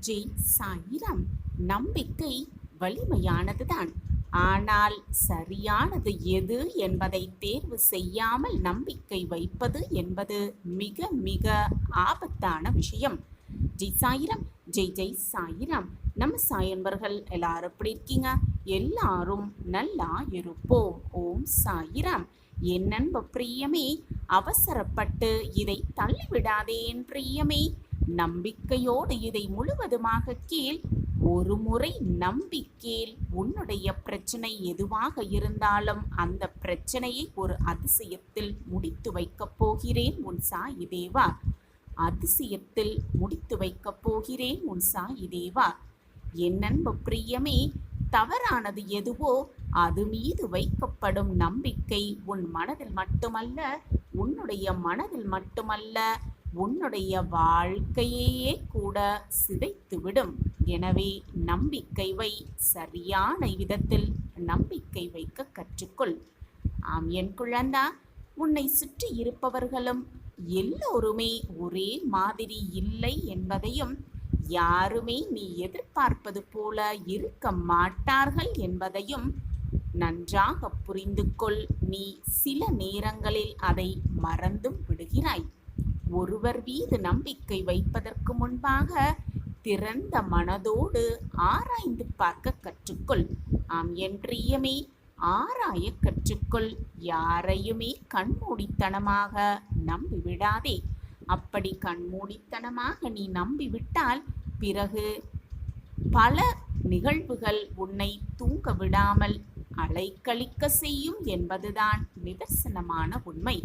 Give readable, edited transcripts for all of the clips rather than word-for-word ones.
ஜெய் சாயிராம். நம்பிக்கை வலிமையானதுதான். ஆனால் சரியானது எது என்பதை தேர்வு செய்யாமல் நம்பிக்கை வைப்பது என்பது மிக மிக ஆபத்தான விஷயம். ஜெய் சாயிராம். ஜெய் ஜெய் சாயிராம். நம்ம சாயன்பர்கள் எல்லாரும் எப்படி இருக்கீங்க? எல்லாரும் நல்லா இருப்போம். ஓம் சாயிராம். என் நண்ப பிரியமே, அவசரப்பட்டு இதை தள்ளிவிடாதே என் பிரியமே. நம்பிக்கையோடு இதை முழுவதுமாக கேள். ஒரு முறை நம்பிக்கேள். உன்னுடைய பிரச்சனை எதுவாக இருந்தாலும் அந்த பிரச்சனையை ஒரு அதிசயத்தில் முடித்து வைக்கப் போகிறேன் உன் சாயி தேவா. அதிசயத்தில் முடித்து வைக்கப் போகிறேன் உன் சாயி தேவா. என் நண்பு பிரியமே, தவறானது எதுவோ அது மீது வைக்கப்படும் நம்பிக்கை உன் மனதில் மட்டுமல்ல, உன்னுடைய மனதில் மட்டுமல்ல, உன்னுடைய வாழ்க்கையே கூட சிதைத்துவிடும். எனவே நம்பிக்கை வை. சரியான விதத்தில் நம்பிக்கை வைக்க கற்றுக்கொள். ஆம் என் குழந்தா, உன்னை சுற்றி இருப்பவர்களும் எல்லோருமே ஒரே மாதிரி இல்லை என்பதையும், யாருமே நீ எதிர்பார்ப்பது போல இருக்க மாட்டார்கள் என்பதையும் நன்றாக புரிந்து கொள். நீ சில நேரங்களில் அதை மறந்தும் விடுகிறாய். ஒருவர் மீது நம்பிக்கை வைப்பதற்கு முன்பாக திறந்த மனதோடு ஆராய்ந்து பார்க்க கற்றுக்கொள். ஆம் என் பிரியமே, ஆராய கற்றுக்கொள். யாரையுமே கண்மூடித்தனமாக நம்பிவிடாதே. அப்படி கண்மூடித்தனமாக நீ நம்பிவிட்டால் பிறகு பல நிகழ்வுகள் உன்னை தூங்க விடாமல் அலைக்கழிக்க செய்யும் என்பதுதான் நிதர்சனமான உண்மை.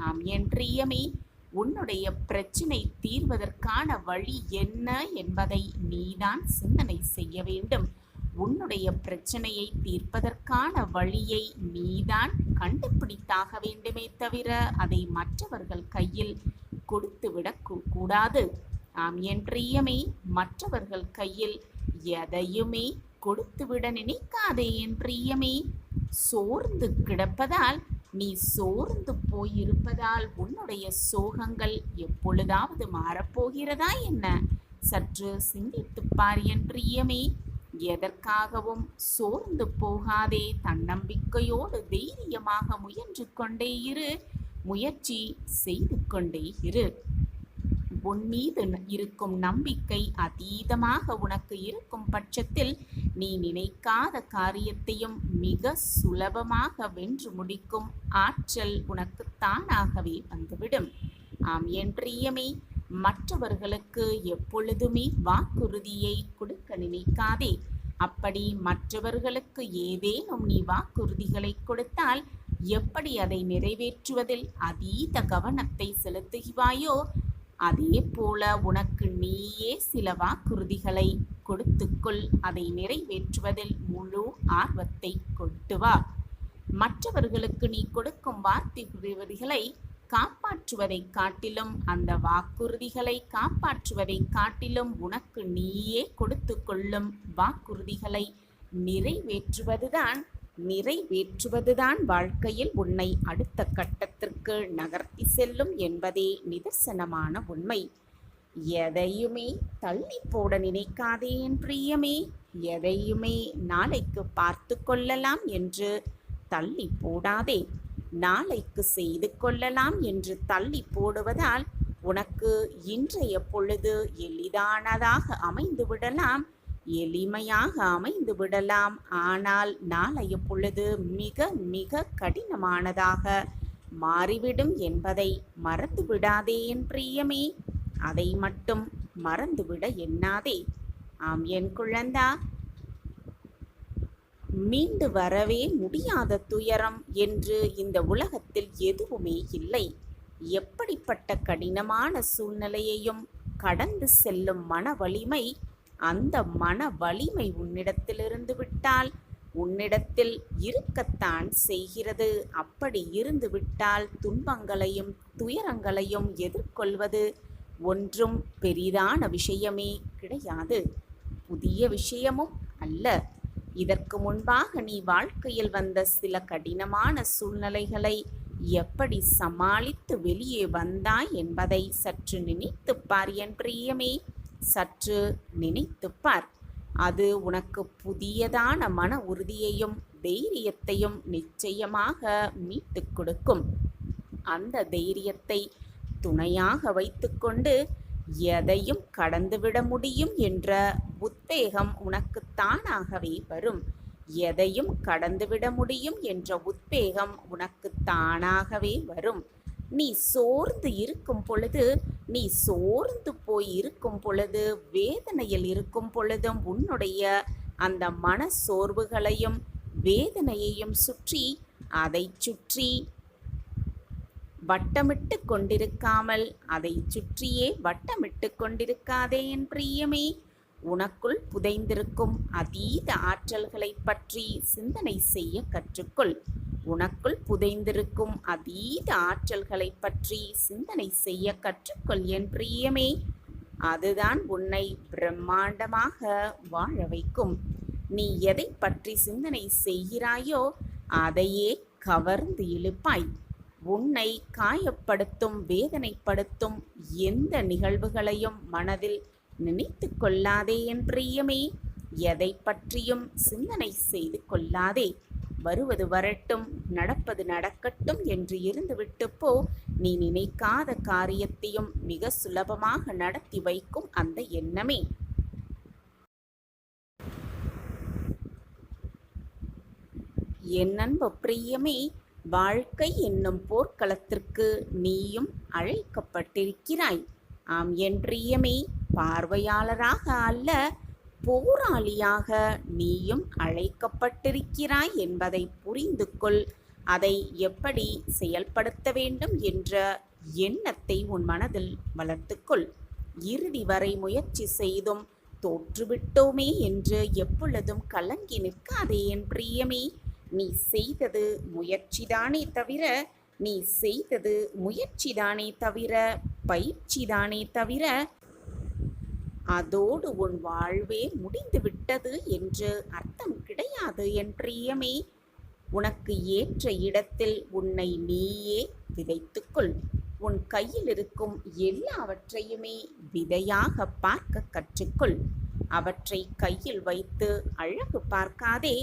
ஆம் என் பிரியமே, உன்னுடைய பிரச்சனை தீர்வதற்கான வழி என்ன என்பதை நீதான் சிந்தனை செய்ய வேண்டும். உன்னுடைய பிரச்சனையை தீர்ப்பதற்கான வழியை நீதான் கண்டுபிடித்தாக வேண்டுமே தவிர அதை மற்றவர்கள் கையில் கொடுத்துவிடக் கூடாது. ஆம் என் பிரியமே, மற்றவர்கள் கையில் எதையுமே கொடுத்துவிட நினைக்காதே என் பிரியமே. சோர்ந்து கிடப்பதால், நீ சோர்ந்து போயிருப்பதால் உன்னுடைய சோகங்கள் எப்பொழுதாவது மாறப்போகிறதா என்ன? சற்று சிந்தித்துப்பார் என் பிரியமே. எதற்காகவும் சோர்ந்து போகாதே. தன்னம்பிக்கையோடு தைரியமாக முயன்று கொண்டே இரு. முயற்சி செய்து கொண்டே இரு. உன் மீது இருக்கும் நம்பிக்கை அதீதமாக உனக்கு இருக்கும் பட்சத்தில் நீ நினைக்காத காரியத்தையும் மிக சுலபமாக வென்று முடிக்கும் ஆற்றல் உனக்கு தானாகவே வந்துவிடும். ஆம் என் பிரியமே, மற்றவர்களுக்கு எப்பொழுதுமே வாக்குறுதியை கொடுக்க நினைக்காதே. அப்படி மற்றவர்களுக்கு ஏதேனும் நீ வாக்குறுதிகளை கொடுத்தால் எப்படி அதை நிறைவேற்றுவதில் அதீத கவனத்தை செலுத்துகிறாயோ, அதே போல உனக்கு நீயே சில வாக்குறுதிகளை கொடுத்துக்கொள். அதை நிறைவேற்றுவதில் முழு ஆர்வத்தை கொண்டு வா. மற்றவர்களுக்கு நீ கொடுக்கும் வாக்குறுதிகளை காப்பாற்றுவதை காட்டிலும், அந்த வாக்குறுதிகளை காப்பாற்றுவதை காட்டிலும் உனக்கு நீயே கொடுத்து கொள்ளும் வாக்குறுதிகளை நிறைவேற்றுவதுதான் வாழ்க்கையில் உன்னை அடுத்த கட்டத்திற்கு நகர்த்தி செல்லும் என்பதே நிதர்சனமான உண்மை. எதையுமே தள்ளி போட நினைக்காதே என் பிரியமே. எதையுமே நாளைக்கு பார்த்து கொள்ளலாம் என்று தள்ளி போடாதே. நாளைக்கு செய்து கொள்ளலாம் என்று தள்ளி போடுவதால் உனக்கு இன்றைய பொழுது எளிதானதாக அமைந்து விடலாம், எளிமையாக அமைந்து விடலாம். ஆனால் நாளைய பொழுது மிக மிக கடினமானதாக மாறிவிடும் என்பதை மறந்து விடாதே என் பிரியமே. அதை மட்டும் மறந்துவிட எண்ணாதே. ஆம் என் குழந்தா, மீண்டு வரவே முடியாத துயரம் என்று இந்த உலகத்தில் எதுவுமே இல்லை. எப்படிப்பட்ட கடினமான சூழ்நிலையையும் கடந்து செல்லும் மன வலிமை, அந்த மன வலிமை உன்னிடத்திலிருந்து விட்டால் உன்னிடத்தில் இருக்கத்தான் செய்கிறது. அப்படி இருந்து விட்டால் துன்பங்களையும் துயரங்களையும் எதிர்கொள்வது ஒன்றும் பெரிதான விஷயமே கிடையாது, புதிய விஷயமும் அல்ல. இதற்கு முன்பாக நீ வாழ்க்கையில் வந்த சில கடினமான சூழ்நிலைகளை எப்படி சமாளித்து வெளியே வந்தாய் என்பதை சற்று நினைத்துப் பார் என் பிரியமே. சற்று நினைத்துப் பார். அது உனக்கு புதியதான மன உறுதியையும் தைரியத்தையும் நிச்சயமாக மீட்டுக் கொடுக்கும். அந்த தைரியத்தை துணையாக வைத்துக்கொண்டு எதையும் கடந்துவிட முடியும் என்ற உத்வேகம் உனக்கு தானாகவே வரும். எதையும் கடந்துவிட முடியும் என்ற உத்வேகம் உனக்கு தானாகவே வரும். நீ சோர்ந்து இருக்கும் பொழுது, நீ சோர்ந்து போய் இருக்கும் பொழுது, வேதனையில் இருக்கும் பொழுதும் உன்னுடைய அந்த மன சோர்வுகளையும் வேதனையையும் சுற்றி, அதை சுற்றி வட்டமிட்டு கொண்டிருக்காமல் அதை சுற்றியே வட்டமிட்டு கொண்டிருக்காதே என் பிரியமே. உனக்குள் புதைந்திருக்கும் அதீத ஆற்றல்களை பற்றி சிந்தனை செய்ய கற்றுக்கொள். உனக்குள் புதைந்திருக்கும் அதீத ஆற்றல்களை பற்றி சிந்தனை செய்ய கற்றுக்கொள் என் பிரியமே. அதுதான் உன்னை பிரம்மாண்டமாக வாழ வைக்கும். நீ எதை பற்றி சிந்தனை செய்கிறாயோ அதையே கவர்ந்து இழுப்பாய். உன்னை காயப்படுத்தும் வேதனைப்படுத்தும் எந்த நிகழ்வுகளையும் மனதில் நினைத்து கொள்ளாதே என் பிரியமே. எதை பற்றியும் சிந்தனை செய்து கொள்ளாதே. வருவது வரட்டும், நடப்பது நடக்கட்டும் என்று இருந்துவிட்டு போ. நீ நினைக்காத காரியத்தையும் மிக சுலபமாக நடத்தி வைக்கும் அந்த எண்ணமே. என் அன்பு பிரியமே, வாழ்க்கை என்னும் போர்க்களத்திற்கு நீயும் அழைக்கப்பட்டிருக்கிறாய். ஆம் என் பிரியமே, பார்வையாளராக அல்ல, போராளியாக நீயும் அழைக்கப்பட்டிருக்கிறாய் என்பதை புரிந்து கொள். அதை எப்படி செயல்படுத்த வேண்டும் என்ற எண்ணத்தை உன் மனதில் வளர்த்துக்கொள். இறுதி வரை முயற்சி செய்தும் தோற்றுவிட்டோமே என்று எப்பொழுதும் கலங்கி நிற்காதே என் பிரியமே. நீ செய்தது முயற்சிதானே தவிர பயிற்சிதானே தவிர அதோடு உன் வாழ்வே முடிந்து விட்டது என்று அர்த்தம் கிடையாது என் பிரியமே. உனக்கு ஏற்ற இடத்தில் உன்னை நீயே விதைத்துக்கொள். உன் கையில் இருக்கும் எல்லாவற்றையுமே விதையாக பார்க்க கற்றுக்கொள். அவற்றை கையில் வைத்து அழகு பார்க்காதே.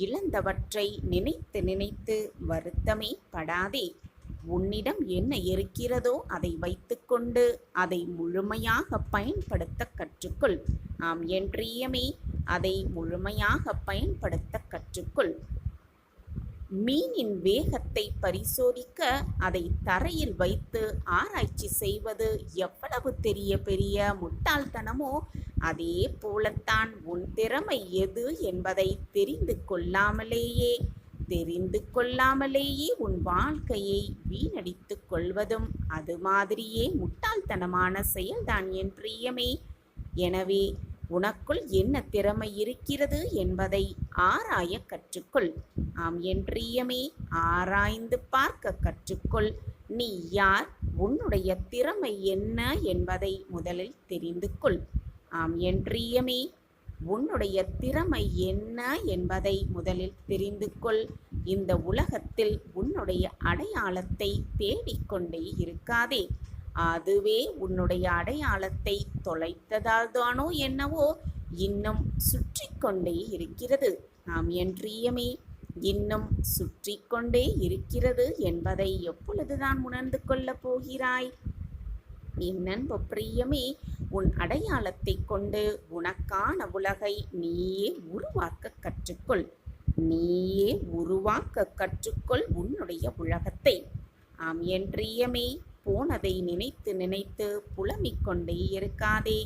இழந்தவற்றை நினைத்து நினைத்து வருத்தமே படாதே. உன்னிடம் என்ன இருக்கிறதோ அதை வைத்துக்கொண்டு அதை முழுமையாக பயன்படுத்த கற்றுக்கொள். ஆம் என் பிரியமே, அதை முழுமையாக பயன்படுத்த கற்றுக்கொள். மீனின் வேகத்தை பரிசோதிக்க அதை தரையில் வைத்து ஆராய்ச்சி செய்வது எவ்வளவு பெரிய முட்டாள்தனமோ, அதே போலத்தான் உன் திறமை எது என்பதை தெரிந்து கொள்ளாமலேயே உன் வாழ்க்கையை வீணடித்துக் கொள்வதும் அது மாதிரியே முட்டாள்தனமான செயல்தான் என் பிரியமே. எனவே உனக்குள் என்ன திறமை இருக்கிறது என்பதை ஆராய கற்றுக்கொள். ஆம் என் பிரியமே, ஆராய்ந்து பார்க்க கற்றுக்கொள். நீ யார், உன்னுடைய திறமை என்ன என்பதை முதலில் தெரிந்து கொள். ஆம் என் பிரியமே, உன்னுடைய திறமை என்ன என்பதை முதலில் தெரிந்து கொள். இந்த உலகத்தில் உன்னுடைய அடையாளத்தை தேடிக்கொண்டே இருக்காதே. அதுவே உன்னுடைய அடையாளத்தை தொலைத்ததால்தானோ என்னவோ இன்னும் சுற்றி கொண்டே இருக்கிறது. ஆம் என் பிரியமே, இன்னும் சுற்றி கொண்டே இருக்கிறது என்பதை எப்பொழுதுதான் உணர்ந்து கொள்ளப் போகிறாய்? என் அன்பு பிரியமே, உன் அடையாளத்தை கொண்டு உனக்கான உலகை நீயே உருவாக்க கற்றுக்கொள். நீயே உருவாக்க கற்றுக்கொள் உன்னுடைய உலகத்தை. ஆம் என் பிரியமே, போனதை நினைத்து நினைத்து புலம்பிக் கொண்டே இருக்காதே.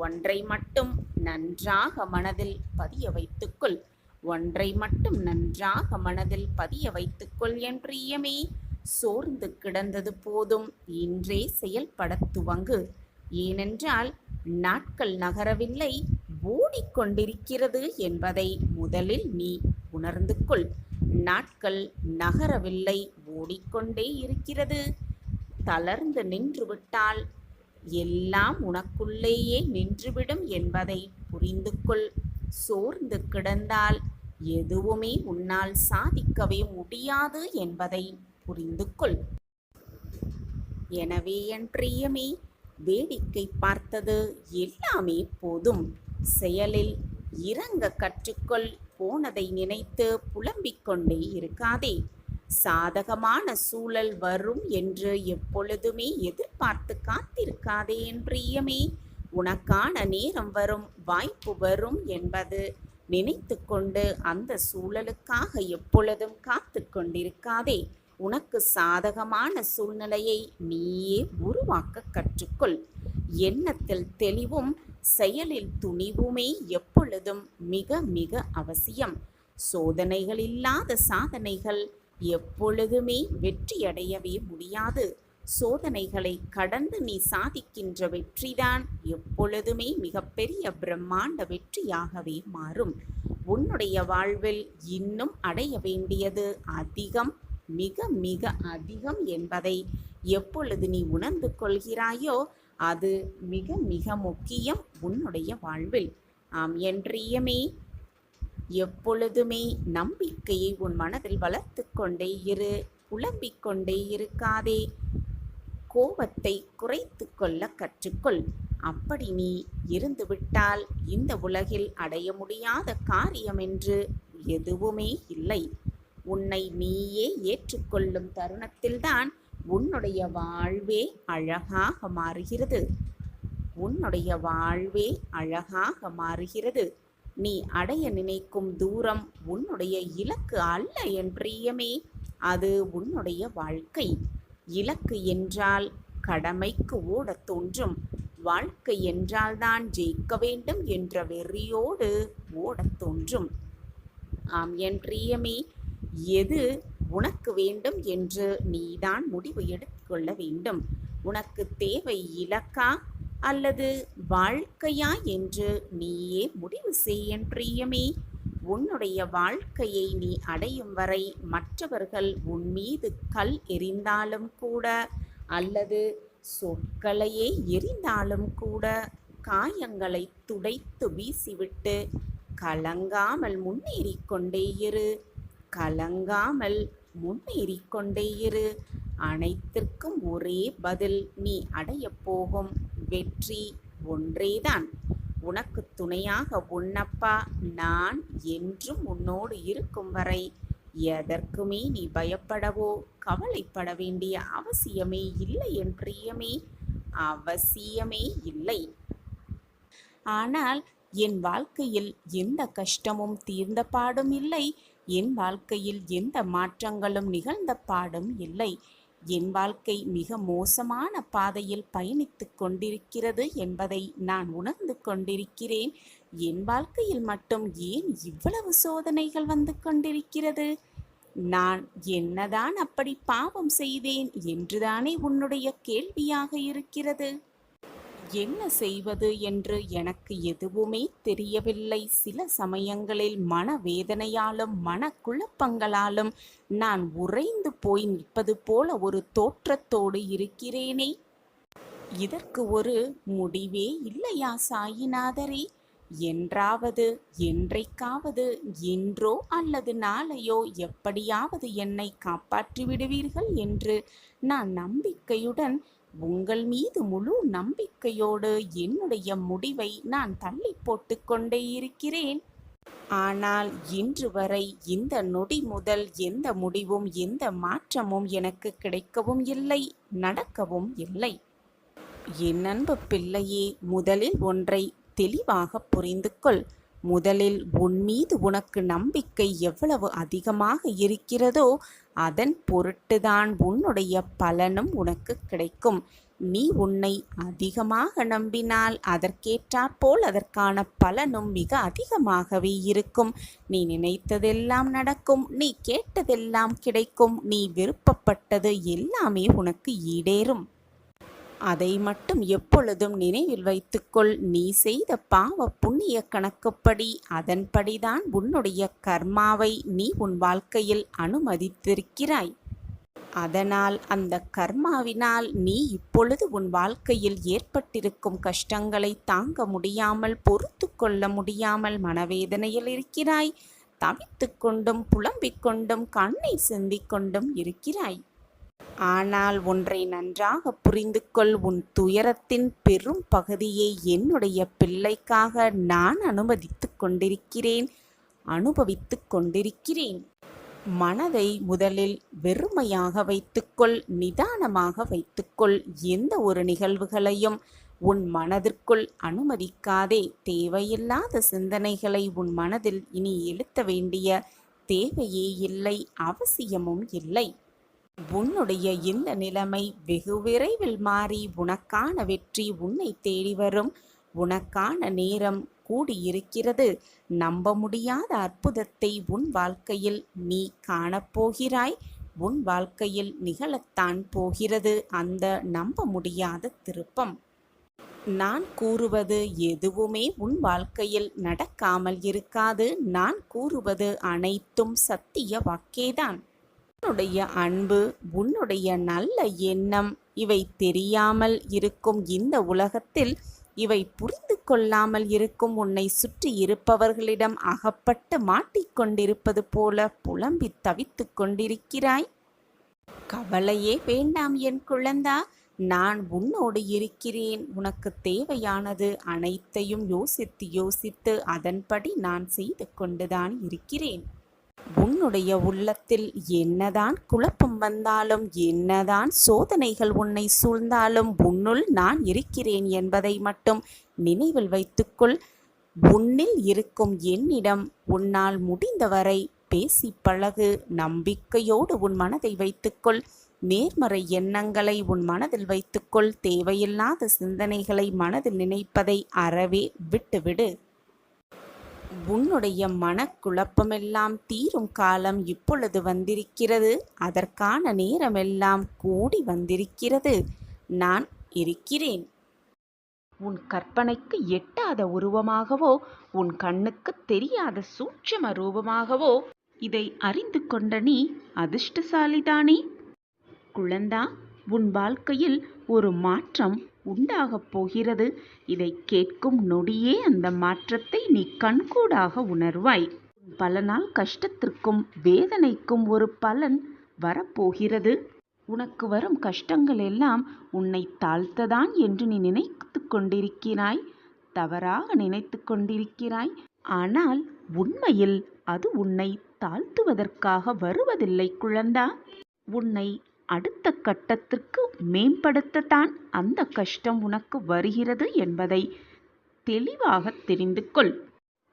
ஒன்றை மட்டும் நன்றாக மனதில் பதிய வைத்துக்கொள். ஒன்றை மட்டும் நன்றாக மனதில் பதிய வைத்துக்கொள் என் பிரியமே. சோர்ந்து கிடந்தது போதும், இன்றே செயல்படத் துவங்கு. ஏனென்றால் நாட்கள் நகரவில்லை, ஓடிக்கொண்டிருக்கிறது என்பதை முதலில் நீ உணர்ந்து கொள். நாட்கள் நகரவில்லை, ஓடிக்கொண்டே இருக்கிறது. தளர்ந்து நின்றுவிட்டால் எல்லாம் உனக்குள்ளேயே நின்றுவிடும் என்பதை புரிந்து கொள். சோர்ந்து கிடந்தால் எதுவுமே உன்னால் சாதிக்கவே முடியாது என்பதை புரிந்து கொள். எனவே என் பிரியமே, வேடிக்கை பார்த்தது எல்லாமே போதும். செயலில் இறங்க கற்றுக்கொள். போனதை நினைத்து புலம்பிக் கொண்டே இருக்காதே. சாதகமான சூழல் வரும் என்று எப்பொழுதுமே எதிர்பார்த்து காத்திருக்காதே என் பிரியமே. உனக்கான நேரம் வரும், வாய்ப்பு வரும் என்பது நினைத்து கொண்டு அந்த சூழலுக்காக எப்பொழுதும் காத்து கொண்டிருக்காதே. உனக்கு சாதகமான சூழ்நிலையை நீயே உருவாக்க கற்றுக்கொள். எண்ணத்தில் தெளிவும் செயலில் துணிவுமே எப்பொழுதும் மிக மிக அவசியம். சோதனைகள் இல்லாத சாதனைகள் எப்பொழுதுமே வெற்றியடையவே முடியாது. சோதனைகளை கடந்து நீ சாதிக்கின்ற வெற்றிதான் எப்பொழுதுமே மிகப்பெரிய பிரம்மாண்ட வெற்றியாகவே மாறும். உன்னுடைய வாழ்வில் இன்னும் அடைய வேண்டியது அதிகம், மிக மிக அதிகம் என்பதை எப்பொழுது நீ உணர்ந்து கொள்கிறாயோ அது மிக மிக முக்கியம் உன்னுடைய வாழ்வில். ஆம் என் பிரியமே, எப்பொழுதுமே நம்பிக்கையை உன் மனதில் வளர்த்து கொண்டே இரு. புலம்பிக் கொண்டே இருக்காதே. கோபத்தை குறைத்து கொள்ள கற்றுக்கொள். அப்படி நீ இருந்துவிட்டால் இந்த உலகில் அடைய முடியாத காரியம் என்று எதுவுமே இல்லை. உன்னை நீயே ஏற்றுக்கொள்ளும் தருணத்தில்தான் உன்னுடைய வாழ்வே அழகாக மாறுகிறது. உன்னுடைய வாழ்வே அழகாக மாறுகிறது. நீ அடைய நினைக்கும் தூரம் உன்னுடைய இலக்கு அல்ல என் பிரியமே, அது உன்னுடைய வாழ்க்கை. இலக்கு என்றால் கடமைக்கு ஓடத் தோன்றும். வாழ்க்கை என்றால்தான் ஜெயிக்க வேண்டும் என்ற வெறியோடு ஓடத் தோன்றும். ஆம் என் பிரியமே, எது உனக்கு வேண்டும் என்று நீதான் முடிவு எடுத்துக்கொள்ள வேண்டும். உனக்கு தேவை இலக்கா அல்லது வாழ்க்கையா என்று நீயே முடிவு செய் என் பிரியமே. உன்னுடைய வாழ்க்கையை நீ அடையும் வரை மற்றவர்கள் உன் மீது கல் எறிந்தாலும் கூட அல்லது சொற்களையே எறிந்தாலும் கூட காயங்களை துடைத்து வீசிவிட்டு கலங்காமல் முன்னேறிக் கொண்டே இரு. கலங்காமல் முன்னேறிக் கொண்டே இரு. அனைத்திற்கும் ஒரே பதில். நீ அடையப் போகும் வெற்றி ஒன்றேதான். உனக்கு துணையாக உன்னப்பா நான் என்றும் உன்னோடு இருக்கும் வரை எதற்குமே நீ பயப்படவோ கவலைப்பட வேண்டிய அவசியமே இல்லை என் பிரியமே, அவசியமே இல்லை. ஆனால் என் வாழ்க்கையில் எந்த கஷ்டமும் தீர்ந்த பாடும் இல்லை. என் வாழ்க்கையில் எந்த மாற்றங்களும் நிகழ்ந்த பாடும் இல்லை. என் வாழ்க்கை மிக மோசமான பாதையில் பயணித்து கொண்டிருக்கிறது என்பதை நான் உணர்ந்து கொண்டிருக்கிறேன். என் வாழ்க்கையில் மட்டும் ஏன் இவ்வளவு சோதனைகள் வந்து கொண்டிருக்கிறது? நான் என்னதான் அப்படி பாவம் செய்தேன் என்றுதானே உன்னுடைய கேள்வியாக இருக்கிறது. என்ன செய்வது என்று எனக்கு எதுவுமே தெரியவில்லை. சில சமயங்களில் மனவேதனையாலும் மனக்குழப்பங்களாலும் நான் உறைந்து போய் நிற்பது போல ஒரு தோற்றத்தோடு இருக்கிறேனே. இதற்கு ஒரு முடிவே இல்லையா சாயிநாதரே? என்றாவது என்றைக்காவது இன்றோ அல்லது நாளையோ எப்படியாவது என்னை காப்பாற்றி விடுவீர்கள் என்று நான் நம்பிக்கையுடன் உங்கள் மீது முழு நம்பிக்கையோடு என்னுடைய முடிவை நான் தள்ளி போட்டு கொண்டே இருக்கிறேன். ஆனால் இன்று வரை இந்த நொடி முதல் எந்த முடிவும் எந்த மாற்றமும் எனக்கு கிடைக்கவும் இல்லை, நடக்கவும் இல்லை. என் அன்பு பிள்ளையே, முதலில் ஒன்றை தெளிவாக புரிந்து கொள். முதலில் உன் மீது உனக்கு நம்பிக்கை எவ்வளவு அதிகமாக இருக்கிறதோ அதன் பொருட்டுதான் உன்னுடைய பலனும் உனக்கு கிடைக்கும். நீ உன்னை அதிகமாக நம்பினால் அதற்கேற்றாற்போல் அதற்கான பலனும் மிக அதிகமாகவே இருக்கும். நீ நினைத்ததெல்லாம் நடக்கும், நீ கேட்டதெல்லாம் கிடைக்கும், நீ விருப்பப்பட்டது எல்லாமே உனக்கு ஈடேறும். அதை மட்டும் எப்பொழுதும் நினைவில் வைத்துக்கொள். நீ செய்த பாவ புண்ணிய கணக்குப்படி அதன்படிதான் உன்னுடைய கர்மாவை நீ உன் வாழ்க்கையில் அனுமதித்திருக்கிறாய். அதனால் அந்த கர்மாவினால் நீ இப்பொழுது உன் வாழ்க்கையில் ஏற்பட்டிருக்கும் கஷ்டங்களை தாங்க முடியாமல் பொறுத்து கொள்ள முடியாமல் மனவேதனையில் இருக்கிறாய். தவித்து கொண்டும் புலம்பிக் கொண்டும் கண்ணீர் சிந்திக் கொண்டும் இருக்கிறாய். ஆனால் ஒன்றை நன்றாக புரிந்து கொள், உன் துயரத்தின் பெரும் பகுதியை என்னுடைய பிள்ளைக்காக நான் அனுபவித்துக் கொண்டிருக்கிறேன். மனதை முதலில் வெறுமையாக வைத்துக்கொள், நிதானமாக வைத்துக்கொள். எந்த ஒரு நிகழ்வுகளையும் உன் மனதிற்குள் அனுமதிக்காதே. தேவையில்லாத சிந்தனைகளை உன் மனதில் இனி எழுத்த வேண்டிய தேவையே இல்லை, அவசியமும் இல்லை. உன்னுடைய இந்த நிலைமை வெகு விரைவில் மாறி உனக்கான வெற்றி உன்னை தேடி வரும். உனக்கான நேரம் கூடியிருக்கிறது. நம்ப முடியாத அற்புதத்தை உன் வாழ்க்கையில் நீ காணப்போகிறாய். உன் வாழ்க்கையில் நிகழத்தான் போகிறது அந்த நம்ப முடியாத திருப்பம். நான் கூறுவது எதுவுமே உன் வாழ்க்கையில் நடக்காமல் இருக்காது. நான் கூறுவது அனைத்தும் சத்திய வாக்கேதான். உன்னுடைய அன்பு, உன்னுடைய நல்ல எண்ணம், இவை தெரியாமல் இருக்கும் இந்த உலகத்தில், இவை புரிந்து கொள்ளாமல் இருக்கும் உன்னை சுற்றி இருப்பவர்களிடம் அகப்பட்டு மாட்டிக்கொண்டிருப்பது போல புலம்பி தவித்து கொண்டிருக்கிறாய். கவலையே வேண்டாம் என் குழந்தா, நான் உன்னோடு இருக்கிறேன். உனக்கு தேவையானது அனைத்தையும் யோசித்து அதன்படி நான் செய்து கொண்டுதான் இருக்கிறேன். உன்னுடைய உள்ளத்தில் என்னதான் குழப்பம் வந்தாலும், என்னதான் சோதனைகள் உன்னை சூழ்ந்தாலும், உன்னுள் நான் இருக்கிறேன் என்பதை மட்டும் நினைவில் வைத்துக்கொள். உன்னில் இருக்கும் என்னிடம் உன்னால் முடிந்தவரை பேசி பழகு. நம்பிக்கையோடு உன் மனதை வைத்துக்கொள். நேர்மறை எண்ணங்களை உன் மனதில் வைத்துக்கொள். தேவையில்லாத சிந்தனைகளை மனதில் நினைப்பதை அறவே விட்டுவிடு. உன்னுடைய மனக்குழப்பமெல்லாம் தீரும் காலம் இப்பொழுது வந்திருக்கிறது. அதற்கான நேரமெல்லாம் கூடி வந்திருக்கிறது. நான் இருக்கிறேன். உன் கற்பனைக்கு எட்டாத உருவமாகவோ, உன் கண்ணுக்கு தெரியாத சூட்சும ரூபமாகவோ இதை அறிந்து கொண்ட நீ அதிர்ஷ்டசாலிதானே. குழந்தா, உன் வாழ்க்கையில் ஒரு மாற்றம் உண்டாகப் போகிறது. இதை கேட்கும் நொடியே அந்த மாற்றத்தை நீ கண்கூடாக உணர்வாய். பல நாள் கஷ்டத்திற்கும் வேதனைக்கும் ஒரு பலன் வரப்போகிறது. உனக்கு வரும் கஷ்டங்கள் எல்லாம் உன்னை தாழ்த்ததான் என்று நீ நினைத்து கொண்டிருக்கிறாய். தவறாக நினைத்து கொண்டிருக்கிறாய். ஆனால் உண்மையில் அது உன்னை தாழ்த்துவதற்காக வருவதில்லை குழந்தா. உன்னை அடுத்த கட்டத்திற்கு மேம்படுத்தத்தான் அந்த கஷ்டம் உனக்கு வருகிறது என்பதை தெளிவாக தெரிந்து கொள்.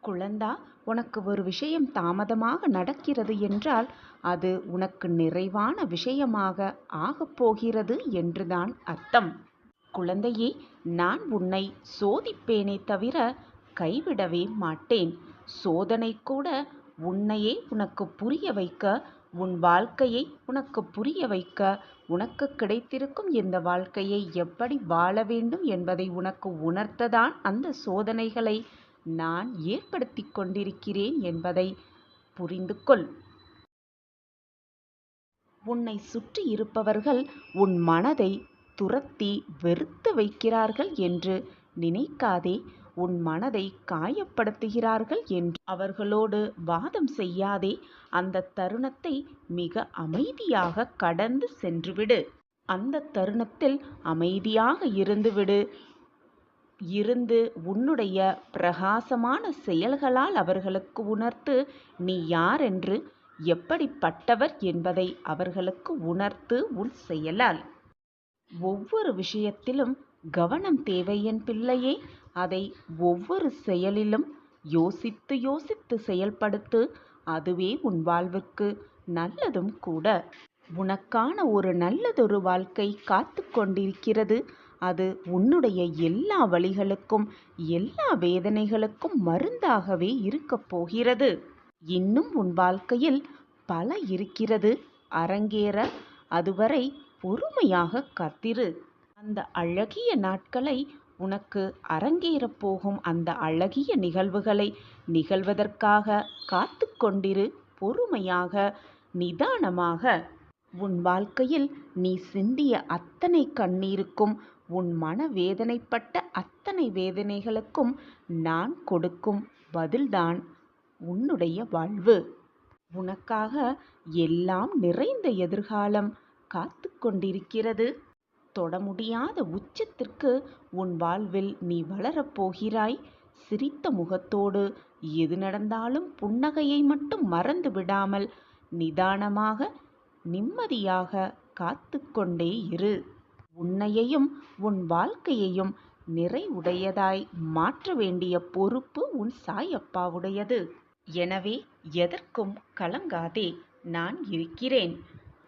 குழந்தா, உனக்கு ஒரு விஷயம் தாமதமாக நடக்கிறது என்றால் அது உனக்கு நிறைவான விஷயமாக ஆகப்போகிறது என்றுதான் அர்த்தம். குழந்தையே, நான் உன்னை சோதிப்பேனே தவிர கைவிடவே மாட்டேன். சோதனை கூட உன்னையே உனக்கு புரிய வைக்க, உன் வாழ்க்கையை உனக்கு புரிய வைக்க, உனக்கு கிடைத்திருக்கும் இந்த வாழ்க்கையை எப்படி வாழ வேண்டும் என்பதை உனக்கு உணர்த்ததான் அந்த சோதனைகளை நான் ஏற்படுத்தி கொண்டிருக்கிறேன் என்பதை புரிந்து கொள். உன்னை சுற்றி இருப்பவர்கள் உன் மனதை துரத்தி வெறுத்து வைக்கிறார்கள் என்று நினைக்காதே. உன் மனதை காயப்படுத்துகிறார்கள் என்று அவர்களோடு வாதம் செய்யாதே. அந்த தருணத்தை மிக அமைதியாக கடந்து சென்றுவிடு. அந்த தருணத்தில் அமைதியாக இருந்து உன்னுடைய பிரகாசமான செயல்களால் அவர்களுக்கு உணர்த்து நீ யாரென்று, எப்படிப்பட்டவர் என்பதை அவர்களுக்கு உணர்த்து உன் செயலால். ஒவ்வொரு விஷயத்திலும் கவனம் தேவை என் பிள்ளையே. அதை ஒவ்வொரு செயலிலும் யோசித்து செயல்படுத்து. அதுவே உன் வாழ்வுக்கு நல்லதும் கூட. உனக்கான ஒரு நல்லதொரு வாழ்க்கை காத்து கொண்டிருக்கிறது. அது உன்னுடைய எல்லா வலிகளுக்கும், எல்லா வேதனைகளுக்கும் மருந்தாகவே இருக்கப் போகிறது. இன்னும் உன் வாழ்க்கையில் பல இருக்கிறது அரங்கேற. அதுவரை பொறுமையாக காத்திரு. அந்த அழகிய நாட்களை, உனக்கு அரங்கேறப் போகும் அந்த அழகிய நிகழ்வுகளை நிகழ்வதற்காக காத்து கொண்டிரு. பொறுமையாக, நிதானமாக. உன் வாழ்க்கையில் நீ சிந்திய அத்தனை கண்ணீருக்கும், உன் மனவேதனைப்பட்ட அத்தனை வேதனைகளுக்கும் நான் கொடுக்கும் பதில்தான் உன்னுடைய வாழ்வு. உனக்காக எல்லாம் நிறைந்த எதிர்காலம் காத்து கொண்டிருக்கிறது. தொட முடியாத உச்சத்திற்கு உன் வாழ்வில் நீ வளரப்போகிறாய். சிரித்த முகத்தோடு எது நடந்தாலும் புன்னகையை மட்டும் மறந்து விடாமல் நிதானமாக நிம்மதியாக காத்து கொண்டே இரு. உன்னையையும் உன் வாழ்க்கையையும் நிறைவுடையதாய் மாற்ற வேண்டிய பொறுப்பு உன் சாயப்பாவுடையது. எனவே எதற்கும் கலங்காதே, நான் இருக்கிறேன்.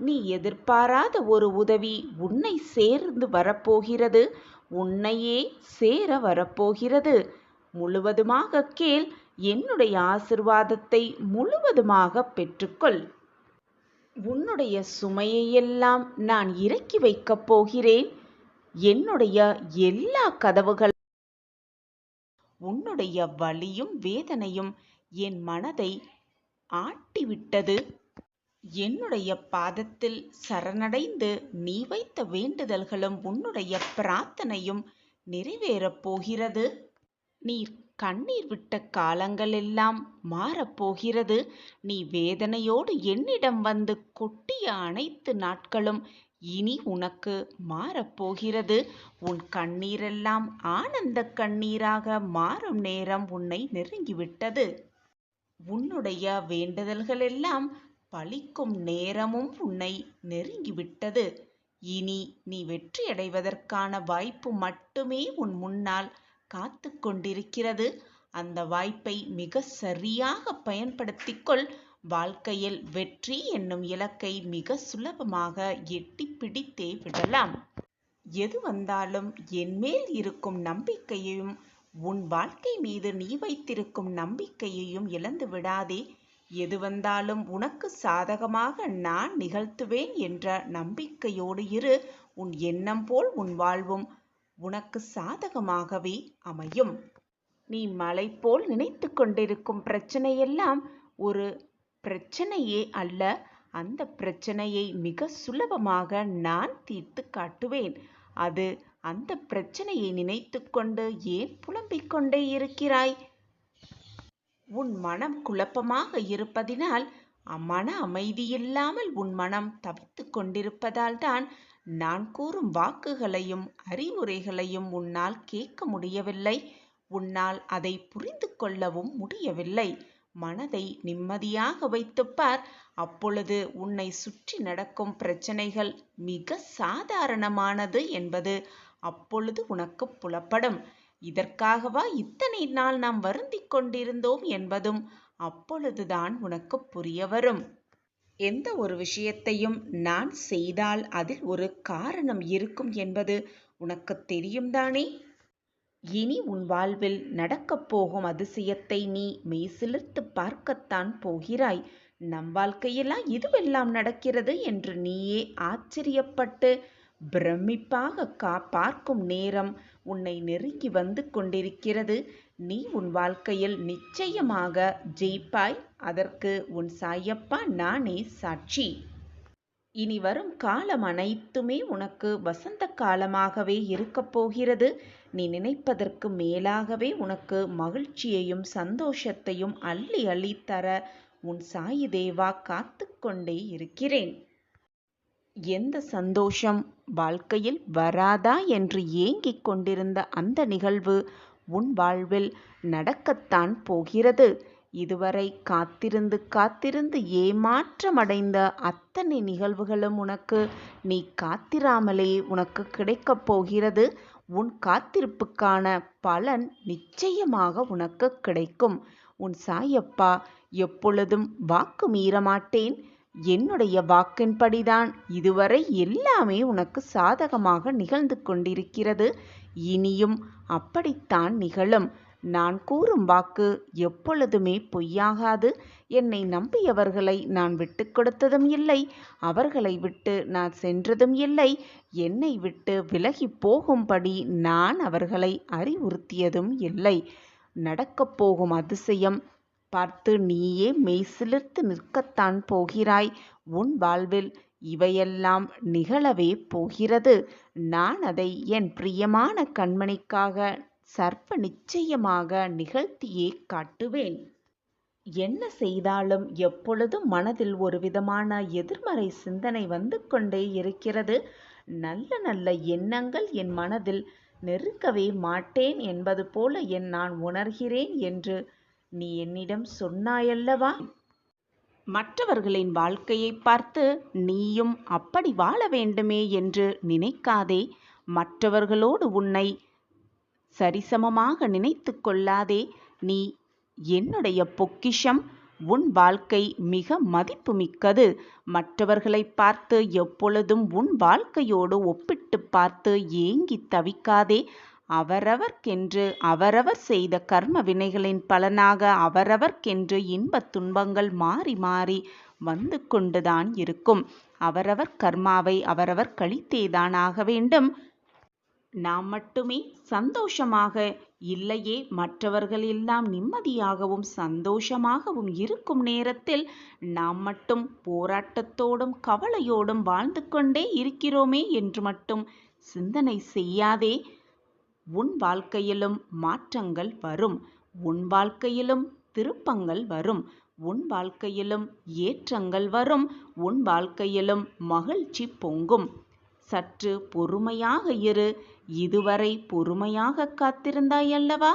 நீ எதிர்பாராத ஒரு உதவி உன்னை சேர்ந்து வரப்போகிறது. உன்னையே சேர வரப்போகிறது. முழுவதுமாக கேள். என்னுடைய ஆசிர்வாதத்தை முழுவதுமாக பெற்றுக்கொள். உன்னுடைய சுமையையெல்லாம் நான் இறக்கி வைக்கப் போகிறேன். என்னுடைய எல்லா கதவுகள் உன்னுடைய வலியும் வேதனையும் என் மனதை ஆட்டிவிட்டது. என்னுடைய பாதத்தில் சரணடைந்து நீ வைத்த வேண்டுதல்களும் உன்னுடைய பிரார்த்தனையும் நிறைவேறப் போகிறது. நீ கண்ணீர் விட்ட காலங்கள் எல்லாம் மாறப்போகிறது. நீ வேதனையோடு என்னிடம் வந்து கொட்டிய அனைத்து நாட்களும் இனி உனக்கு மாறப்போகிறது. உன் கண்ணீரெல்லாம் ஆனந்த கண்ணீராக மாறும் நேரம் உன்னை நெருங்கிவிட்டது. உன்னுடைய வேண்டுதல்கள் எல்லாம் பலிக்கும் நேரமும் உன்னை நெருங்கிவிட்டது. இனி நீ வெற்றியடைவதற்கான வாய்ப்பு மட்டுமே உன் முன்னால் காத்து கொண்டிருக்கிறது. அந்த வாய்ப்பை மிக சரியாக பயன்படுத்திக்கொள். வாழ்க்கையில் வெற்றி என்னும் இலக்கை மிக சுலபமாக எட்டி பிடித்தே விடலாம். எது வந்தாலும் என்மேல் இருக்கும் நம்பிக்கையையும் உன் வாழ்க்கை மீது நீ வைத்திருக்கும் நம்பிக்கையையும் இழந்து விடாதே. எது வந்தாலும் உனக்கு சாதகமாக நான் நிகழ்த்துவேன் என்ற நம்பிக்கையோடு இரு. உன் எண்ணம் போல் உன் வாழ்வும் உனக்கு சாதகமாகவே அமையும். நீ மலை போல் நினைத்து கொண்டிருக்கும் பிரச்சனையெல்லாம் ஒரு பிரச்சனையே அல்ல. அந்த பிரச்சனையை மிக சுலபமாக நான் தீர்த்து காட்டுவேன். அந்த பிரச்சனையை நினைத்து கொண்டு ஏன் புலம்பிக் கொண்டே இருக்கிறாய்? உன் மனம் குழப்பமாக இருப்பதினால், மன அமைதியில்லாமல் உன் மனம் தவித்து கொண்டிருப்பதால் தான் நான் கூறும் வாக்குகளையும் அறிவுரைகளையும் உன்னால் கேட்க முடியவில்லை. உன்னால் அதை புரிந்து கொள்ளவும் முடியவில்லை. மனதை நிம்மதியாக வைத்துப்பார். அப்பொழுது உன்னை சுற்றி நடக்கும் பிரச்சனைகள் மிக சாதாரணமானது என்பது அப்பொழுது உனக்கு புலப்படும். இதற்காகவா இத்தனை நாள் நாம் வருந்திக் கொண்டிருந்தோம் என்பதும் அப்பொழுதுதான் உனக்கு புரிய வரும். எந்த ஒரு விஷயத்தையும் நான் செய்தால் அதில் ஒரு காரணம் இருக்கும் என்பது உனக்கு தெரியும் தானே? இனி உன் வாழ்வில் நடக்கப் போகும் அதிசயத்தை நீ மெய்சிலிர்த்து பார்க்கத்தான் போகிறாய். நம் வாழ்க்கையெல்லாம் இதுவெல்லாம் நடக்கிறது என்று நீயே ஆச்சரியப்பட்டு பிரமிப்பாக பார்க்கும் நேரம் உன்னை நெருங்கி வந்து கொண்டிருக்கிறது. நீ உன் வாழ்க்கையில் நிச்சயமாக ஜெயிப்பாய். அதற்கு உன் சாயப்பா நானே சாட்சி. இனி வரும் காலம் அனைத்துமே உனக்கு வசந்த காலமாகவே இருக்கப் போகிறது. நீ நினைப்பதற்கு மேலாகவே உனக்கு மகிழ்ச்சியையும் சந்தோஷத்தையும் அள்ளி அள்ளி தர உன் சாயி தேவா காத்து கொண்டே இருக்கிறேன். எந்த சந்தோஷம் வாழ்க்கையில் வராதா என்று ஏங்கிக் கொண்டிருந்த அந்த நிகழ்வு உன் வாழ்வில் நடக்கத்தான் போகிறது. இதுவரை காத்திருந்து காத்திருந்து ஏமாற்றமடைந்த அத்தனை நிகழ்வுகளும் உனக்கு நீ காத்திராமலே உனக்கு கிடைக்கப் போகிறது. உன் காத்திருப்புக்கான பலன் நிச்சயமாக உனக்கு கிடைக்கும். உன் சாயப்பா எப்பொழுதும் வாக்கு மீறமாட்டேன். என்னுடைய வாக்கின்படிதான் இதுவரை எல்லாமே உனக்கு சாதகமாக நிகழ்ந்து கொண்டிருக்கிறது. இனியும் அப்படித்தான் நிகழும். நான் கூறும் வாக்கு எப்பொழுதுமே பொய்யாகாது. என்னை நம்பியவர்களை நான் விட்டு கொடுத்ததும் இல்லை. அவர்களை விட்டு நான் சென்றதும் இல்லை. என்னை விட்டு விலகி போகும்படி நான் அவர்களை அறிவுறுத்தியதும் இல்லை. நடக்கப் போகும் அதிசயம் பார்த்து நீயே மெய்சிலிர்த்து நிற்கத்தான் போகிறாய். உன் வாழ்வில் இவையெல்லாம் நிகழவே போகிறது. நான் அதை என் பிரியமான கண்மணிக்காக சர்வ நிச்சயமாக நிகழ்த்தியே காட்டுவேன். என்ன செய்தாலும் எப்பொழுதும் மனதில் ஒரு விதமான எதிர்மறை சிந்தனை வந்து கொண்டே இருக்கிறது. நல்ல நல்ல எண்ணங்கள் என் மனதில் நெருக்கவே மாட்டேன் என்பது போல நான் உணர்கிறேன் என்று நீ என்னிடம் சொன்னாயல்லவா? மற்றவர்களின் வாழ்க்கையை பார்த்து நீயும் அப்படி வாழ வேண்டுமே என்று நினைக்காதே. மற்றவர்களோடு உன்னை சரிசமமாக நினைத்து கொள்ளாதே. நீ என்னுடைய பொக்கிஷம். உன் வாழ்க்கை மிக மதிப்புமிக்கது. மற்றவர்களை பார்த்து எப்பொழுதும் உன் வாழ்க்கையோடு ஒப்பிட்டு பார்த்து ஏங்கி தவிக்காதே. அவரவர்க்கென்று அவரவர் செய்த கர்ம வினைகளின் பலனாக அவரவர்க்கென்று இன்பத் துன்பங்கள் மாறி மாறி வந்து கொண்டுதான் இருக்கும். அவரவர் கர்மாவை அவரவர் கழித்தேதான் ஆக வேண்டும். நாம் மட்டுமே சந்தோஷமாக இல்லையே, மற்றவர்கள் எல்லாம் நிம்மதியாகவும் சந்தோஷமாகவும் இருக்கும் நேரத்தில் நாம் மட்டும் போராட்டத்தோடும் கவலையோடும் வாழ்ந்து கொண்டே இருக்கிறோமே என்று மட்டும் சிந்தனை செய்யாதே. உன் வாழ்க்கையிலும் மாற்றங்கள் வரும். உன் வாழ்க்கையிலும் திருப்பங்கள் வரும். உன் வாழ்க்கையிலும் ஏற்றங்கள் வரும். உன் வாழ்க்கையிலும் மகிழ்ச்சி பொங்கும். சற்று பொறுமையாக இரு. இதுவரை பொறுமையாக காத்திருந்தாயல்லவா?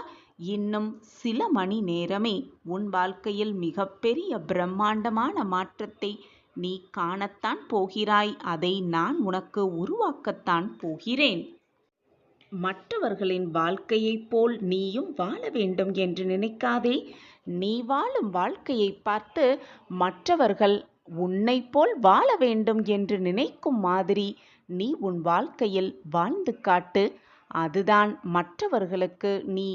இன்னும் சில மணி நேரமே உன் வாழ்க்கையில் மிகப்பெரிய பிரம்மாண்டமான மாற்றத்தை நீ காணத்தான் போகிறாய். அதை நான் உனக்கு உருவாக்கத்தான் போகிறேன். மற்றவர்களின் வாழ்க்கையைப் போல் நீயும் வாழ வேண்டும் என்று நினைக்காதே. நீ வாழும் வாழ்க்கையை பார்த்து மற்றவர்கள் உன்னை போல் வாழ வேண்டும் என்று நினைக்கும் மாதிரி நீ உன் வாழ்க்கையில் வாழ்ந்து காட்டு. அதுதான் மற்றவர்களுக்கு நீ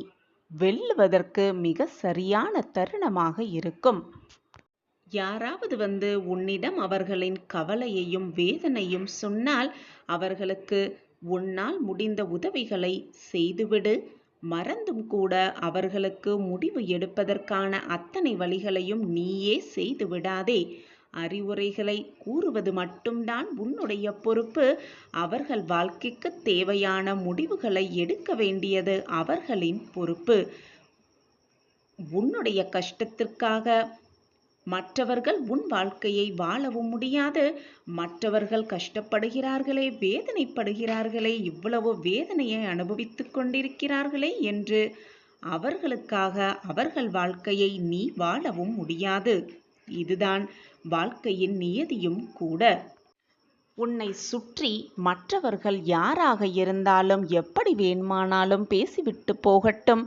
வெல்லுவதற்கு மிக சரியான தருணமாக இருக்கும். யாராவது வந்து உன்னிடம் அவர்களின் கவலையையும் வேதனையும் சொன்னால் அவர்களுக்கு உன்னால் முடிந்த உதவிகளை செய்துவிடு. மறந்தும் கூட அவர்களுக்கு முடிவு எடுப்பதற்கான அத்தனை வழிகளையும் நீயே செய்து விடாதே. அறிவுரைகளை கூறுவது மட்டும்தான் உன்னுடைய பொறுப்பு. அவர்கள் வாழ்க்கைக்கு தேவையான முடிவுகளை எடுக்க வேண்டியது அவர்களின் பொறுப்பு. உன்னுடைய கஷ்டத்திற்காக மற்றவர்கள் உன் வாழ்க்கையை வாழவும் முடியாது. மற்றவர்கள் கஷ்டப்படுகிறார்களே, வேதனைப்படுகிறார்களே, இவ்வளவு வேதனையை அனுபவித்துக் கொண்டிருக்கிறார்களே என்று அவர்களுக்காக அவர்கள் வாழ்க்கையை நீ வாழவும் முடியாது. இதுதான் வாழ்க்கையின் நியதியும் கூட. உன்னை சுற்றி மற்றவர்கள் யாராக இருந்தாலும் எப்படி வேணுமானாலும் பேசிவிட்டு போகட்டும்.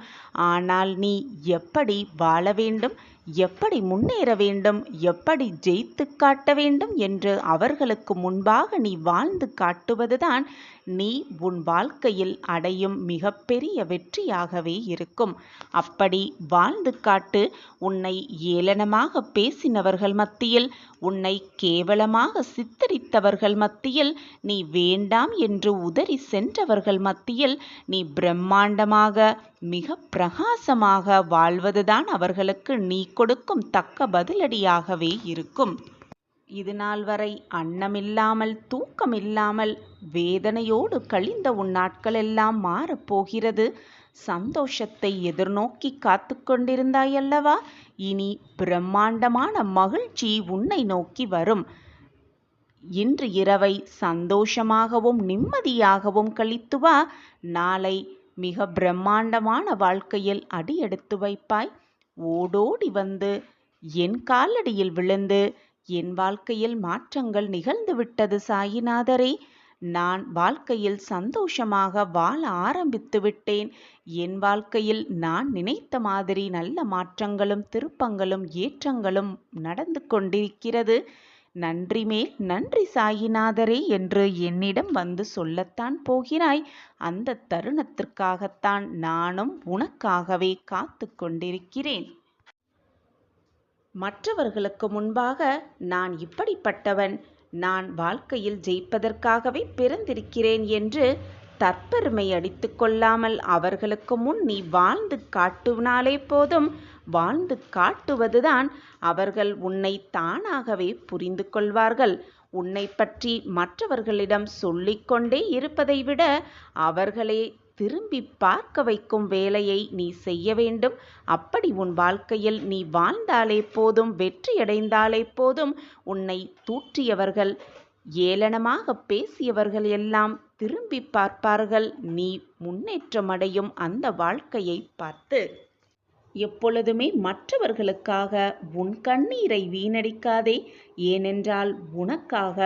ஆனால் நீ எப்படி வாழ வேண்டும், எப்படி முன்னேற வேண்டும், எப்படி ஜெயித்து காட்ட வேண்டும் என்று அவர்களுக்கு முன்பாக நீ வாழ்ந்து காட்டுவதுதான் நீ உன் வாழ்க்கையில் அடையும் மிகப்பெரிய வெற்றியாகவே இருக்கும். அப்படி வாழ்ந்து காட்டு. உன்னை ஏளனமாக பேசினவர்கள் மத்தியில், உன்னை கேவலமாக சித்தரித்தவர்கள் மத்தியில், நீ வேண்டாம் என்று உதறி சென்றவர்கள் மத்தியில் நீ பிரம்மாண்டமாக மிக பிரகாசமாக வாழ்வதுதான் அவர்களுக்கு நீ கொடுக்கும் தக்க பதிலடியாகவே இருக்கும். இது நாள் வரை அன்னமில்லாமல் தூக்கமில்லாமல் வேதனையோடு கழிந்த உன் நாட்களெல்லாம் மாறப்போகிறது. சந்தோஷத்தை எதிர்நோக்கி காத்து கொண்டிருந்தாயல்லவா? இனி பிரம்மாண்டமான மகிழ்ச்சி உன்னை நோக்கி வரும். இன்று இரவை சந்தோஷமாகவும் நிம்மதியாகவும் கழித்து வா. நாளை மிக பிரம்மாண்டமான வாழ்க்கையில் அடியெடுத்து வைப்பாய். ஓடோடி வந்து என் காலடியில் விழுந்து என் வாழ்க்கையில் மாற்றங்கள் நிகழ்ந்து விட்டது சாயிநாதரே, நான் வாழ்க்கையில் சந்தோஷமாக வாழ ஆரம்பித்து விட்டேன். என் வாழ்க்கையில் நான் நினைத்த மாதிரி நல்ல மாற்றங்களும் திருப்பங்களும் ஏற்றங்களும் நடந்து கொண்டிருக்கிறது. நன்றி மேல் நன்றி சாயிநாதரே என்று என்னிடம் வந்து சொல்லத்தான் போகிறாய். அந்த தருணத்திற்காகத்தான் நானும் உனக்காகவே காத்து கொண்டிருக்கிறேன். மற்றவர்களுக்கு முன்பாக நான் இப்படிப்பட்டவன், நான் வாழ்க்கையில் ஜெயிப்பதற்காகவே பிறந்திருக்கிறேன் என்று தற்பெருமை அடித்து கொள்ளாமல் அவர்களுக்கு முன் நீ வாழ்ந்து காட்டுனாலே போதும். வாழ்ந்து காட்டுவதுதான் அவர்கள் உன்னை தானாகவே புரிந்து கொள்வார்கள். உன்னை பற்றி மற்றவர்களிடம் சொல்லிக்கொண்டே இருப்பதை விட அவர்களே திரும்பி பார்க்க வைக்கும் வேலையை நீ செய்ய வேண்டும். அப்படி உன் வாழ்க்கையில் நீ வாழ்ந்தாலே போதும், வெற்றியடைந்தாலே போதும். உன்னை தூற்றியவர்கள், ஏளனமாக பேசியவர்கள் எல்லாம் திரும்பி பார்ப்பார்கள் நீ முன்னேற்றமடையும் அந்த வாழ்க்கையை பார்த்து. எப்பொழுதுமே மற்றவர்களுக்காக உன் கண்ணீரை வீணடிக்காதே. ஏனென்றால் உனக்காக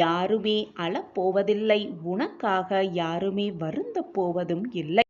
யாருமே அழப்போவதில்லை, உனக்காக யாருமே வருந்தப் போவதும் இல்லை.